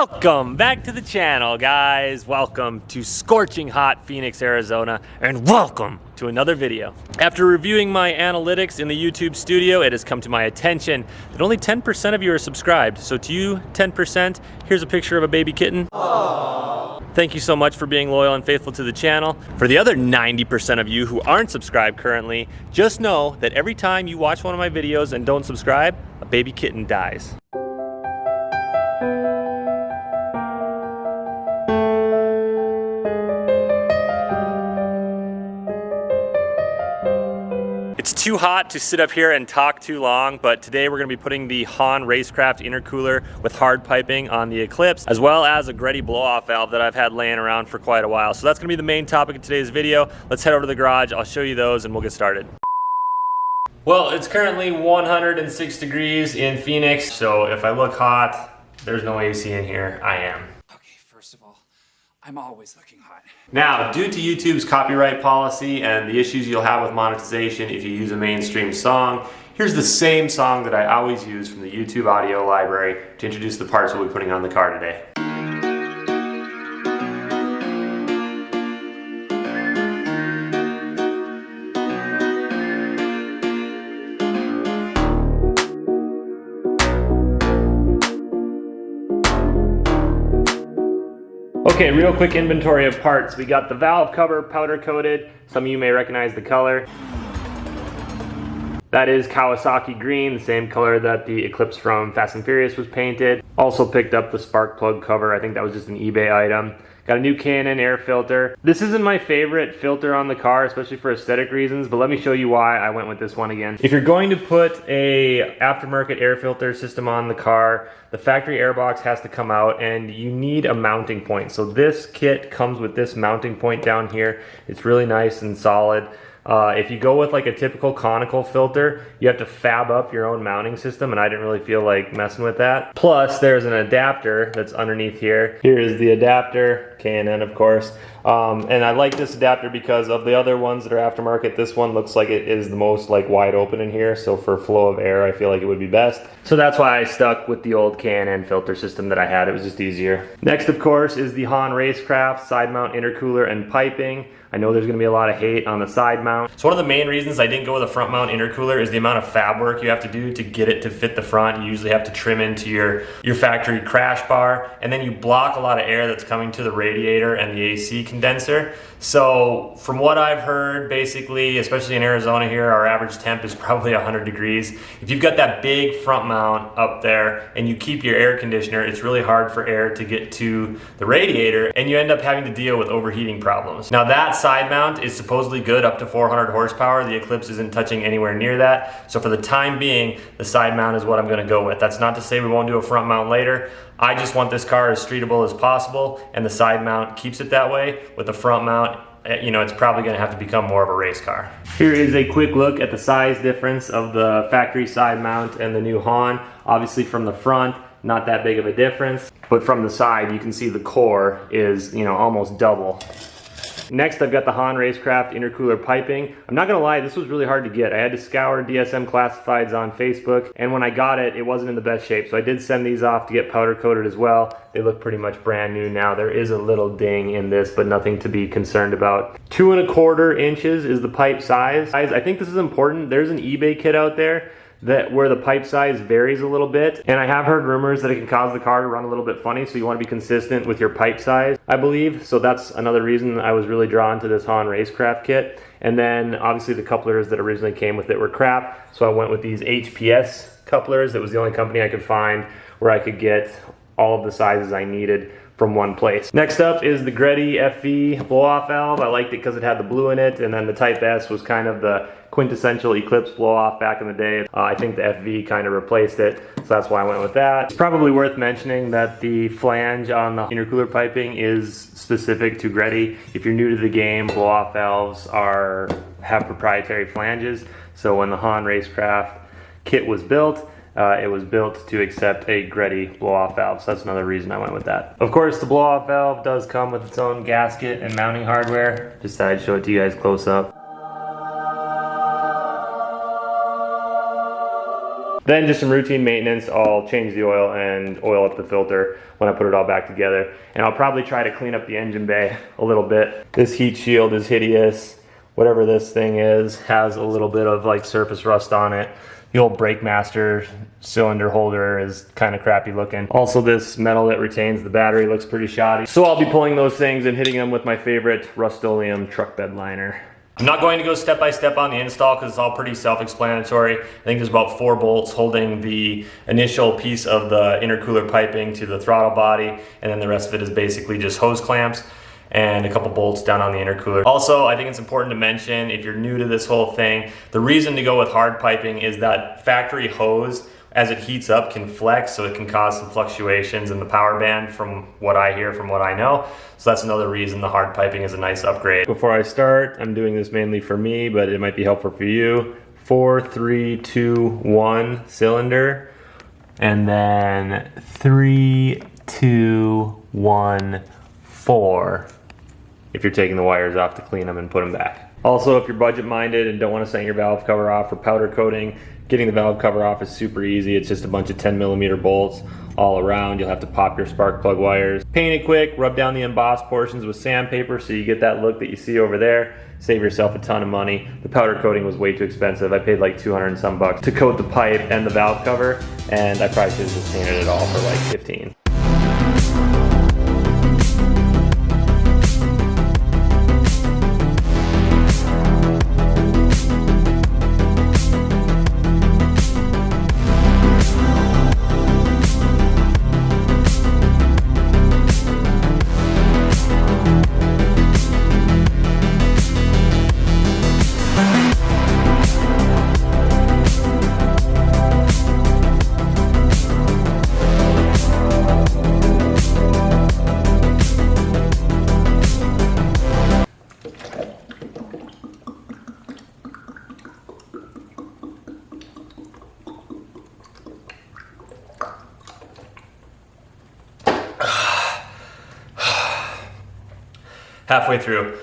Welcome back to the channel, guys. Welcome to scorching hot Phoenix, Arizona, and welcome to another video. After reviewing my analytics in the YouTube studio, it has come to my attention that only 10% of you are subscribed. So to you, 10%, here's a picture of a baby kitten. Aww. Thank you so much for being loyal and faithful to the channel. For the other 90% of you who aren't subscribed currently, just know that every time you watch one of my videos and don't subscribe, a baby kitten dies. It's too hot to sit up here and talk too long, but today we're going to be putting the Hahn Racecraft Intercooler with hard piping on the Eclipse, as well as a Greddy blow-off valve that I've had laying around for quite a while. So that's going to be the main topic of today's video. Let's head over to the garage, I'll show you those, and we'll get started. Well, it's currently 106 degrees in Phoenix, so if I look hot, there's no AC in here. I am. Okay, first of all, I'm always looking hot. Now, due to YouTube's copyright policy and the issues you'll have with monetization if you use a mainstream song, here's the same song that I always use from the YouTube audio library to introduce the parts we'll be putting on the car today. Okay, real quick inventory of parts. We got the valve cover powder coated. Some of you may recognize the color. That is Kawasaki green, the same color that the Eclipse from Fast and Furious was painted. Also picked up the spark plug cover. I think that was just an eBay item. Got a new Canon Air Filter. This isn't my favorite filter on the car, especially for aesthetic reasons, but let me show you why I went with this one again. If you're going to put a aftermarket air filter system on the car, the factory air box has to come out and you need a mounting point. So this kit comes with this mounting point down here. It's really nice and solid. If you go with like a typical conical filter, you have to fab up your own mounting system, and I didn't really feel like messing with that. Plus, there's an adapter that's underneath here. Here is the adapter, K&N of course. And I like this adapter because of the other ones that are aftermarket, this one looks like it is the most like wide open in here, so for flow of air I feel like it would be best. So that's why I stuck with the old K&N filter system that I had. It was just easier. Next of course is the Hahn Racecraft Sidemount Intercooler and piping. I know there's going to be a lot of hate on the side mount. So one of the main reasons I didn't go with a front mount intercooler is the amount of fab work you have to do to get it to fit the front. You usually have to trim into your factory crash bar, and then you block a lot of air that's coming to the radiator and the AC condenser. So from what I've heard, basically, especially in Arizona here, our average temp is probably 100 degrees. If you've got that big front mount up there and you keep your air conditioner, it's really hard for air to get to the radiator, and you end up having to deal with overheating problems. Now that side mount is supposedly good up to 400 horsepower. The Eclipse isn't touching anywhere near that. So for the time being, the side mount is what I'm gonna go with. That's not to say we won't do a front mount later. I just want this car as streetable as possible, and the side mount keeps it that way. With the front mount, you know, it's probably gonna have to become more of a race car. Here is a quick look at the size difference of the factory side mount and the new Hahn. Obviously from the front, not that big of a difference, but from the side, you can see the core is, you know, almost double. Next, I've got the Hahn Racecraft Intercooler piping. I'm not gonna lie, this was really hard to get. I had to scour DSM Classifieds on Facebook, and when I got it, it wasn't in the best shape. So I did send these off to get powder coated as well. They look pretty much brand new now. There is a little ding in this, but nothing to be concerned about. 2 1/4 inches is the pipe size. I think this is important. There's an eBay kit out there where the pipe size varies a little bit, and I have heard rumors that it can cause the car to run a little bit funny, so you want to be consistent with your pipe size, I believe. So that's another reason I was really drawn to this Hahn Racecraft kit. And then obviously the couplers that originally came with it were crap, so I went with these HPS couplers. It was the only company I could find where I could get all of the sizes I needed from one place. Next up is the Greddy FV blow-off valve. I liked it because it had the blue in it, and then the Type S was kind of the quintessential Eclipse blow-off back in the day. I think the FV kind of replaced it, so that's why I went with that. It's probably worth mentioning that the flange on the intercooler piping is specific to Greddy. If you're new to the game, blow-off valves have proprietary flanges, so when the Hahn Racecraft kit was built, it was built to accept a Greddy blow-off valve, so that's another reason I went with that. Of course, the blow-off valve does come with its own gasket and mounting hardware. Just thought I'd show it to you guys close up. Then just some routine maintenance. I'll change the oil and oil up the filter when I put it all back together. And I'll probably try to clean up the engine bay a little bit. This heat shield is hideous. Whatever this thing is has a little bit of like surface rust on it. The old Brake Master cylinder holder is kind of crappy looking. Also, this metal that retains the battery looks pretty shoddy. So I'll be pulling those things and hitting them with my favorite Rust-Oleum truck bed liner. I'm not going to go step by step on the install because it's all pretty self-explanatory. I think there's about 4 bolts holding the initial piece of the intercooler piping to the throttle body, and then the rest of it is basically just hose clamps and a couple bolts down on the intercooler. Also, I think it's important to mention, if you're new to this whole thing, the reason to go with hard piping is that factory hose, as it heats up, can flex, so it can cause some fluctuations in the power band from what I hear, from what I know. So that's another reason the hard piping is a nice upgrade. Before I start, I'm doing this mainly for me, but it might be helpful for you. 4, 3, 2, 1 cylinder, and then 3, 2, 1, 4. If you're taking the wires off to clean them and put them back. Also, if you're budget minded and don't want to send your valve cover off for powder coating, getting the valve cover off is super easy. It's just a bunch of 10mm bolts all around. You'll have to pop your spark plug wires. Paint it quick, rub down the embossed portions with sandpaper so you get that look that you see over there. Save yourself a ton of money. The powder coating was way too expensive. I paid like 200 and some bucks to coat the pipe and the valve cover, and I probably should have just painted it all for like 15. Halfway through.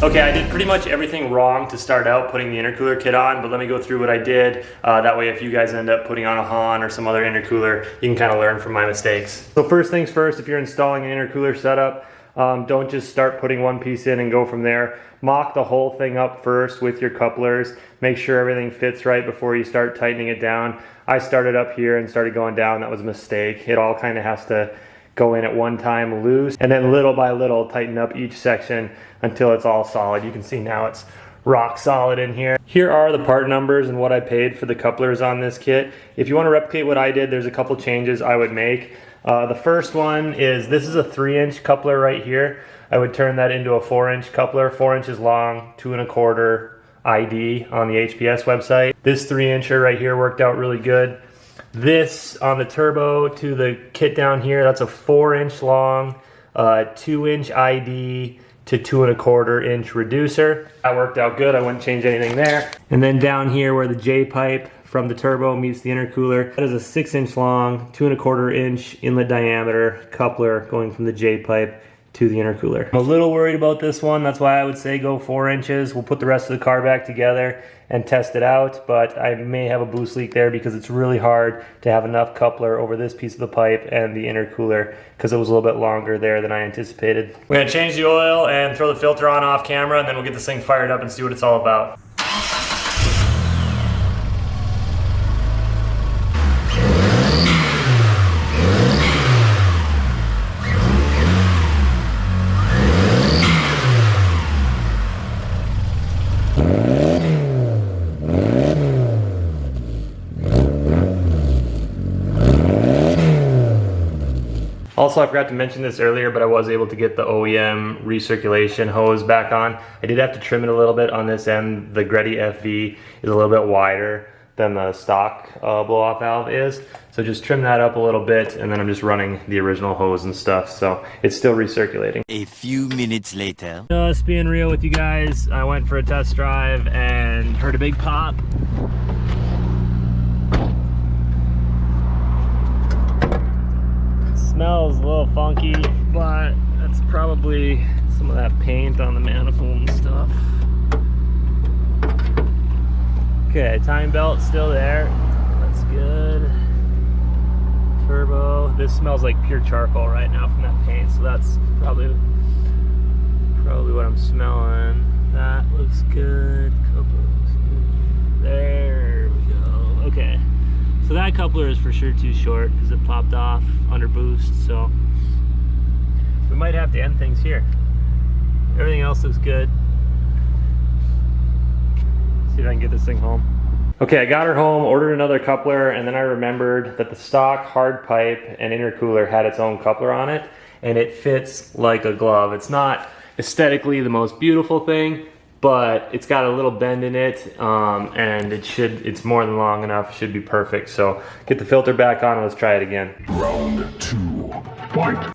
Okay, I did pretty much everything wrong to start out putting the intercooler kit on, but let me go through what I did. That way if you guys end up putting on a Hahn or some other intercooler, you can kind of learn from my mistakes. So first things first, if you're installing an intercooler setup, don't just start putting one piece in and go from there. Mock the whole thing up first with your couplers. Make sure everything fits right before you start tightening it down. I started up here and started going down. That was a mistake. It all kind of has to go in at one time loose, and then little by little tighten up each section until it's all solid. You can see now it's rock solid in here. Here are the part numbers and what I paid for the couplers on this kit. If you want to replicate what I did, there's a couple changes I would make. The first one is, this is a 3-inch coupler right here. I would turn that into a 4-inch coupler, 4 inches long, 2 1/4 ID on the HPS website. This 3-incher right here worked out really good. This on the turbo to the kit down here, that's a 4-inch long, 2-inch ID to 2 1/4 inch reducer. That worked out good. I wouldn't change anything there. And then down here where the J pipe from the turbo meets the intercooler, that is a 6-inch long, 2 1/4 inch inlet diameter coupler going from the J pipe to the intercooler. I'm a little worried about this one. That's why I would say go 4 inches. We'll put the rest of the car back together and test it out, but I may have a boost leak there because it's really hard to have enough coupler over this piece of the pipe and the intercooler because it was a little bit longer there than I anticipated. We're gonna change the oil and throw the filter on off camera, and then we'll get this thing fired up and see what it's all about. Also, I forgot to mention this earlier, but I was able to get the OEM recirculation hose back on. I did have to trim it a little bit on this end. The Greddy FV is a little bit wider than the stock blow-off valve is. So just trim that up a little bit, and then I'm just running the original hose and stuff, so it's still recirculating. A few minutes later. Just being real with you guys, I went for a test drive and heard a big pop. Smells a little funky, but that's probably some of that paint on the manifold and stuff. Okay, time belt's still there. That's good. Turbo. This smells like pure charcoal right now from that paint, so that's probably what I'm smelling. That looks good. There we go. Okay. So that coupler is for sure too short because it popped off under boost, so we might have to end things here. Everything else looks good. See if I can get this thing home. Okay, I got her home, ordered another coupler, and then I remembered that the stock hard pipe and intercooler had its own coupler on it, and it fits like a glove. It's not aesthetically the most beautiful thing, but it's got a little bend in it, and it's more than long enough. It should be perfect. So get the filter back on and let's try it again. Round 2, fight!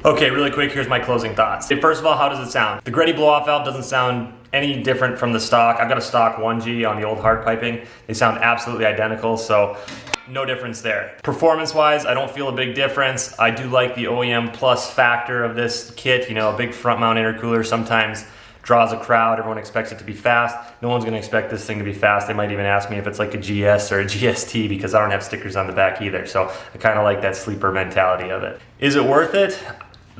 Okay, really quick, here's my closing thoughts. First of all, how does it sound? The Greddy blow-off valve doesn't sound any different from the stock. I've got a stock 1G on the old hard piping. They sound absolutely identical, so no difference there. Performance-wise, I don't feel a big difference. I do like the OEM plus factor of this kit. You know, a big front mount intercooler sometimes draws a crowd. Everyone expects it to be fast. No one's gonna expect this thing to be fast. They might even ask me if it's like a GS or a GST because I don't have stickers on the back either. So I kind of like that sleeper mentality of it. Is it worth it?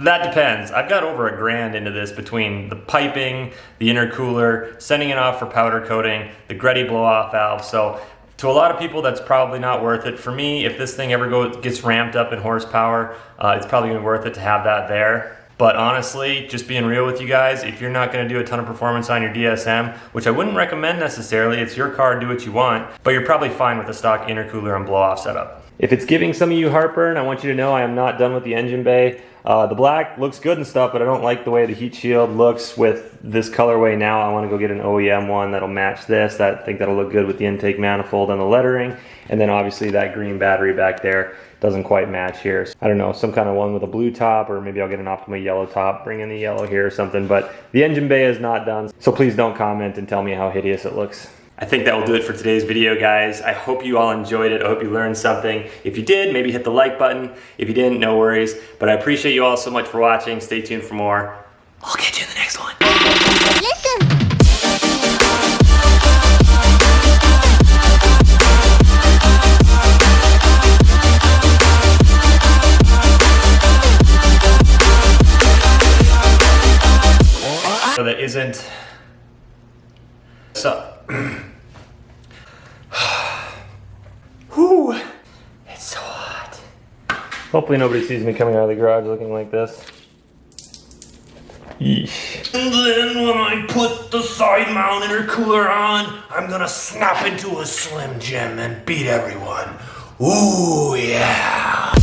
That depends. I've got over $1,000 into this between the piping, the intercooler, sending it off for powder coating, the Greddy blow-off valve. So to a lot of people, that's probably not worth it. For me, if this thing ever gets ramped up in horsepower, it's probably gonna be worth it to have that there. But honestly, just being real with you guys, if you're not gonna do a ton of performance on your DSM, which I wouldn't recommend necessarily, it's your car, do what you want, but you're probably fine with a stock intercooler and blow-off setup. If it's giving some of you heartburn, I want you to know I am not done with the engine bay. The black looks good and stuff, but I don't like the way the heat shield looks with this colorway now. I want to go get an OEM one that'll match this. I think that'll look good with the intake manifold and the lettering. And then obviously that green battery back there doesn't quite match here. So I don't know, some kind of one with a blue top, or maybe I'll get an Optima yellow top, bring in the yellow here or something. But the engine bay is not done, so please don't comment and tell me how hideous it looks. I think that will do it for today's video, guys. I hope you all enjoyed it. I hope you learned something. If you did, maybe hit the like button. If you didn't, no worries. But I appreciate you all so much for watching. Stay tuned for more. I'll catch you in the next one. So that isn't... So... Whew, it's so hot. Hopefully nobody sees me coming out of the garage looking like this. Yeesh. And then when I put the side mount intercooler on, I'm gonna snap into a Slim Jim and beat everyone. Ooh, yeah.